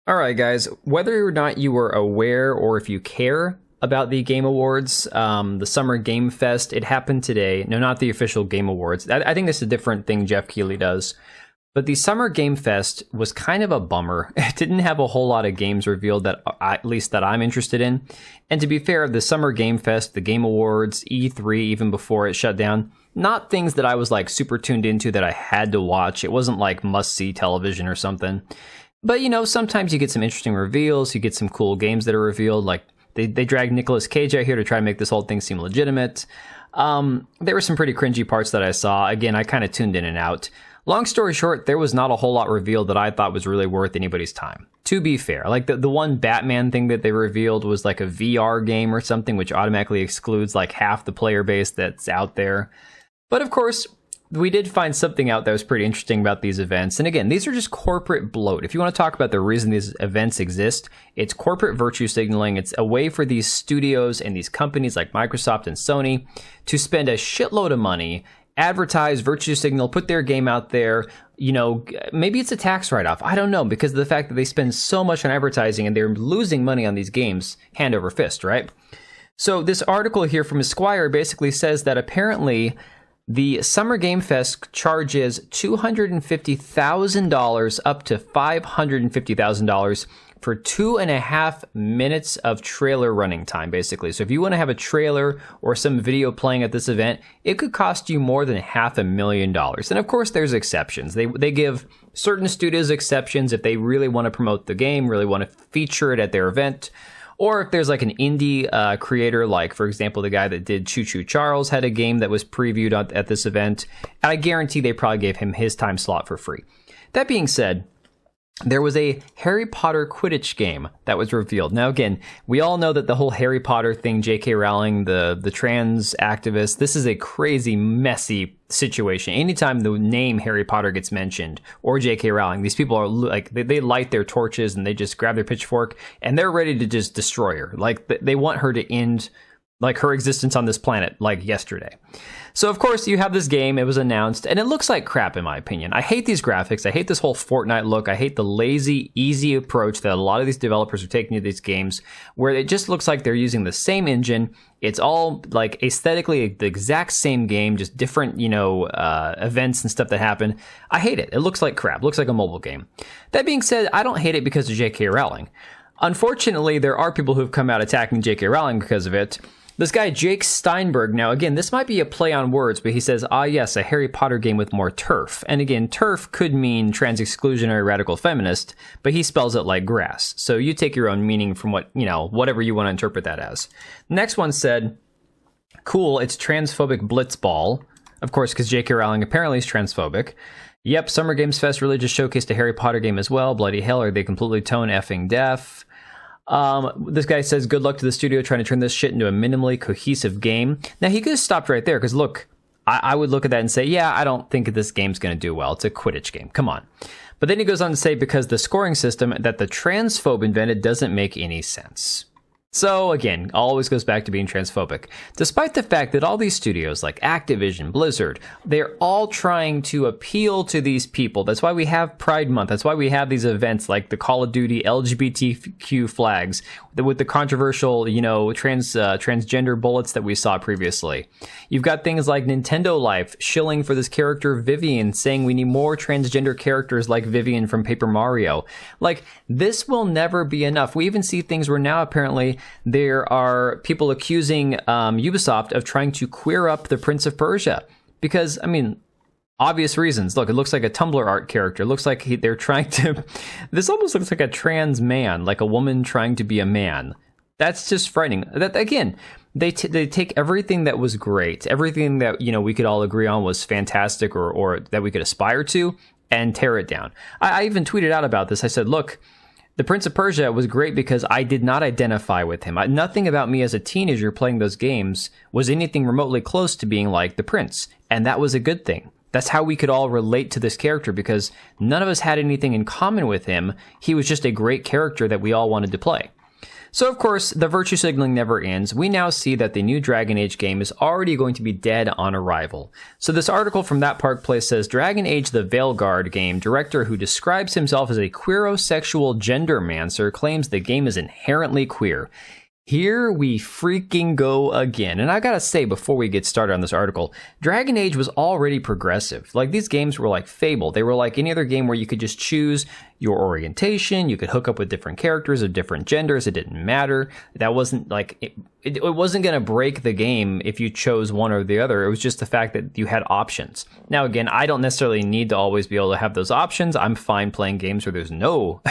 All right, guys, whether or not you were aware or if you care about the Game Awards, the Summer Game Fest, it happened today. No, not the official Game Awards. I think this is a different thing Jeff Keighley does. But the Summer Game Fest was kind of a bummer. It didn't have a whole lot of games revealed that, at least that I'm interested in. And to be fair, the Summer Game Fest, the Game Awards, E3, even before it shut down, not things that I was like super tuned into that I had to watch. It wasn't like must-see television or something. But, you know, sometimes you get some interesting reveals. You get some cool games that are revealed. Like, they dragged Nicolas Cage out here to try and make this whole thing seem legitimate. There were some pretty cringy parts that I saw. Again, I kind of tuned in and out. Long story short, there was not a whole lot revealed that I thought was really worth anybody's time. To be fair, like the one Batman thing that they revealed was like a VR game or something, which automatically excludes like half the player base that's out there. But of course, we did find something out that was pretty interesting about these events. And again, these are just corporate bloat. If you want to talk about the reason these events exist, it's corporate virtue signaling. It's a way for these studios and these companies like Microsoft and Sony to spend a shitload of money, advertise, virtue signal, put their game out there. You know, maybe it's a tax write-off. I don't know, because of the fact that they spend so much on advertising and they're losing money on these games hand over fist, right? So this article here from Esquire basically says that apparently the Summer Game Fest charges $250,000 up to $550,000 for 2.5 minutes of trailer running time, basically. So if you want to have a trailer or some video playing at this event, it could cost you more than $500,000. And of course, there's exceptions. They give certain studios exceptions if they really want to promote the game, really want to feature it at their event. Or if there's like an indie creator, like, for example, the guy that did Choo Choo Charles had a game that was previewed at this event. And I guarantee they probably gave him his time slot for free. That being said, there was a Harry Potter Quidditch game that was revealed. Now, again, we all know that the whole Harry Potter thing, J.K. Rowling, the trans activist, this is a crazy, messy situation. Anytime the name Harry Potter gets mentioned, or J.K. Rowling, these people are like, they light their torches and they just grab their pitchfork and they're ready to just destroy her. Like, they want her to end like her existence on this planet like yesterday. So of course you have this game, it was announced, and it looks like crap in my opinion. I hate these graphics, I hate this whole Fortnite look, I hate the lazy, easy approach that a lot of these developers are taking to these games, where it just looks like they're using the same engine. It's all like aesthetically the exact same game, just different, you know, events and stuff that happen. I hate it. It looks like crap, it looks like a mobile game. That being said, I don't hate it because of J.K. Rowling. Unfortunately, there are people who've come out attacking J.K. Rowling because of it. This guy, Jake Steinberg, now again, this might be a play on words, but he says, yes, a Harry Potter game with more turf. And again, turf could mean trans-exclusionary radical feminist, but he spells it like grass. So you take your own meaning from what, you know, whatever you want to interpret that as. Next one said, cool, it's transphobic blitzball. Of course, because J.K. Rowling apparently is transphobic. Yep, Summer Games Fest really just showcased a Harry Potter game as well. Bloody hell, are they completely tone effing deaf? This guy says, good luck to the studio trying to turn this shit into a minimally cohesive game. Now, he could have stopped right there, because look, I would look at that and say, yeah, I don't think this game's going to do well. It's a Quidditch game. Come on. But then he goes on to say, because the scoring system that the transphobe invented doesn't make any sense. So again, always goes back to being transphobic. Despite the fact that all these studios like Activision, Blizzard, they're all trying to appeal to these people. That's why we have Pride Month. That's why we have these events like the Call of Duty LGBTQ flags with the controversial, you know, transgender bullets that we saw previously. You've got things like Nintendo Life shilling for this character Vivian, saying we need more transgender characters like Vivian from Paper Mario. Like, this will never be enough. We even see things where now apparently there are people accusing Ubisoft of trying to queer up the Prince of Persia. Because, I mean, obvious reasons. Look, it looks like a Tumblr art character. It looks like they're trying to... This almost looks like a trans man, like a woman trying to be a man. That's just frightening. That, again, they take everything that was great, everything that, you know, we could all agree on was fantastic or that we could aspire to, and tear it down. I even tweeted out about this. I said, look, the Prince of Persia was great because I did not identify with him. Nothing about me as a teenager playing those games was anything remotely close to being like the prince. And that was a good thing. That's how we could all relate to this character, because none of us had anything in common with him. He was just a great character that we all wanted to play. So of course, the virtue signaling never ends. We now see that the new Dragon Age game is already going to be dead on arrival. So this article from That Park Place says, Dragon Age the Veilguard game director who describes himself as a queerosexual gendermancer claims the game is inherently queer. Here we freaking go again. And I gotta say, before we get started on this article, Dragon Age was already progressive. Like, these games were like Fable. They were like any other game where you could just choose your orientation. You could hook up with different characters of different genders. It didn't matter. That wasn't like, it wasn't gonna break the game if you chose one or the other. It was just the fact that you had options. Now, again, I don't necessarily need to always be able to have those options. I'm fine playing games where there's no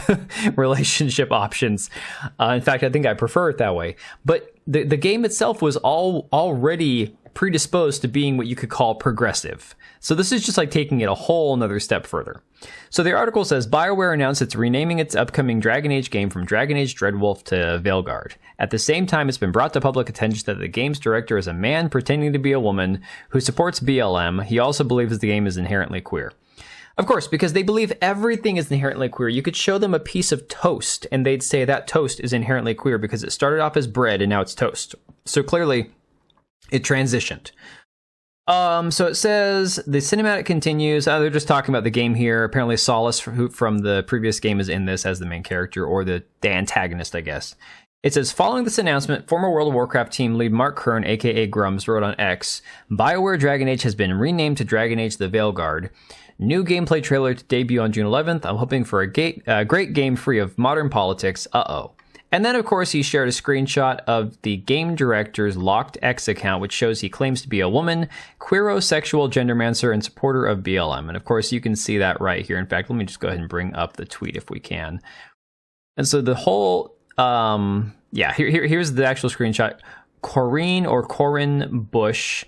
relationship options. In fact, I think I prefer it that way. But the game itself was already predisposed to being what you could call progressive. So this is just like taking it a whole another step further. So the article says, BioWare announced it's renaming its upcoming Dragon Age game from Dragon Age Dreadwolf to Veilguard. At the same time, it's been brought to public attention that the game's director is a man pretending to be a woman who supports BLM. He also believes the game is inherently queer. Of course, because they believe everything is inherently queer. You could show them a piece of toast and they'd say that toast is inherently queer because it started off as bread and now it's toast. So clearly it transitioned. So it says the cinematic continues. They're just talking about the game here. Apparently Solace from the previous game is in this as the main character, or the antagonist, I guess. It says, following this announcement, former World of Warcraft team lead Mark Kern, aka Grums, wrote on X, BioWare Dragon Age has been renamed to Dragon Age the Veilguard. New gameplay trailer to debut on June 11th. I'm hoping for a great game free of modern politics. Uh-oh. And then, of course, he shared a screenshot of the game director's locked X account, which shows he claims to be a woman, queerosexual gendermancer, and supporter of BLM. And, of course, you can see that right here. In fact, let me just go ahead and bring up the tweet if we can. And so the whole... here's the actual screenshot. Corinne Bush,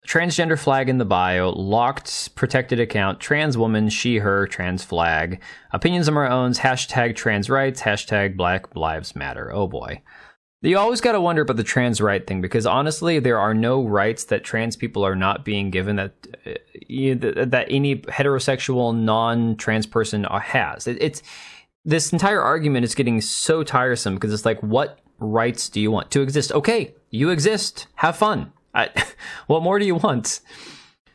transgender flag in the bio, locked protected account, trans woman, she, her, trans flag, opinions of our own, hashtag trans rights, hashtag Black Lives Matter. Oh boy. You always got to wonder about the trans right thing, because honestly, there are no rights that trans people are not being given that any heterosexual non-trans person has. It's this entire argument is getting so tiresome because it's like, what rights do you want to exist? Okay, you exist. Have fun. What more do you want?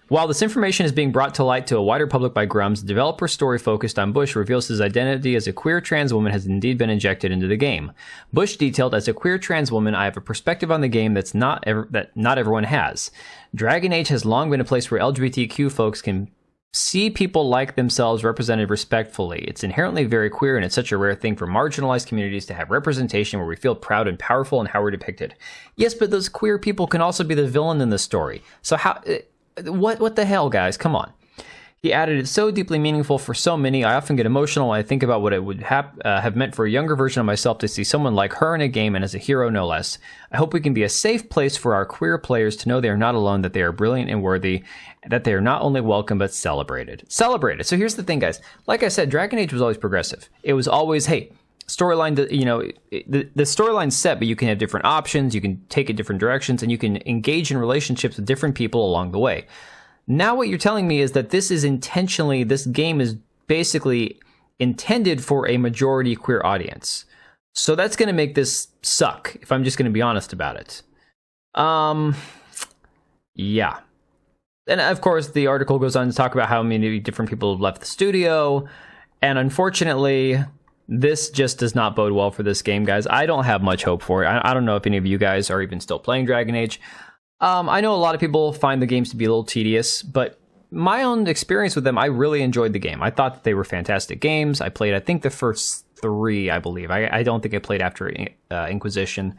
While this information is being brought to light to a wider public by Grums, the developer story focused on Bush reveals his identity as a queer trans woman has indeed been injected into the game. Bush detailed, as a queer trans woman, I have a perspective on the game that not everyone has. Dragon Age has long been a place where LGBTQ folks can see people like themselves represented respectfully. It's inherently very queer, and it's such a rare thing for marginalized communities to have representation where we feel proud and powerful in how we're depicted. Yes, but those queer people can also be the villain in the story. So what the hell, guys? Come on. He added, it's so deeply meaningful for so many. I often get emotional when I think about what it would have meant for a younger version of myself to see someone like her in a game, and as a hero, no less. I hope we can be a safe place for our queer players to know they are not alone, that they are brilliant and worthy, that they are not only welcome, but celebrated. Celebrated. So here's the thing, guys. Like I said, Dragon Age was always progressive. It was always, hey, storyline, the storyline's set, but you can have different options, you can take it different directions, and you can engage in relationships with different people along the way. Now what you're telling me is that this game is basically intended for a majority queer audience. So that's going to make this suck, if I'm just going to be honest about it. Yeah. And of course, the article goes on to talk about how many different people have left the studio. And unfortunately, this just does not bode well for this game, guys. I don't have much hope for it. I don't know if any of you guys are even still playing Dragon Age. I know a lot of people find the games to be a little tedious, but my own experience with them, I really enjoyed the game. I thought that they were fantastic games. I played, I think, the first 3, I believe. I don't think I played after Inquisition.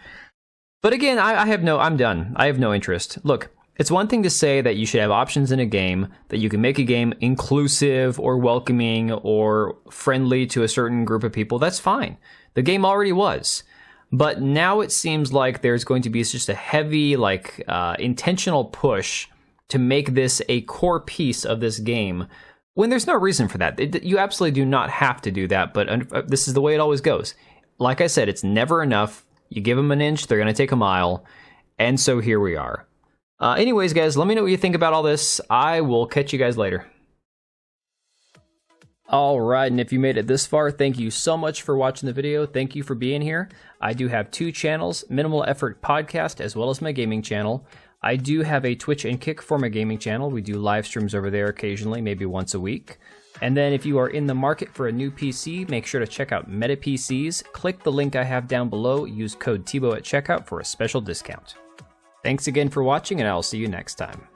But again, I'm done. I have no interest. Look, it's one thing to say that you should have options in a game, that you can make a game inclusive or welcoming or friendly to a certain group of people. That's fine. The game already was. But now it seems like there's going to be just a heavy, intentional push to make this a core piece of this game, when there's no reason for that. You absolutely do not have to do that, but this is the way it always goes. Like I said, it's never enough. You give them an inch, they're going to take a mile. And so here we are. Anyways, guys, let me know what you think about all this. I will catch you guys later. All right, and if you made it this far, thank you so much for watching the video. Thank you for being here. I do have 2 channels, Minimal Effort Podcast, as well as my gaming channel. I do have a Twitch and Kick for my gaming channel. We do live streams over there occasionally, maybe once a week. And then if you are in the market for a new PC, make sure to check out Meta PCs. Click the link I have down below. Use code TBO at checkout for a special discount. Thanks again for watching, and I'll see you next time.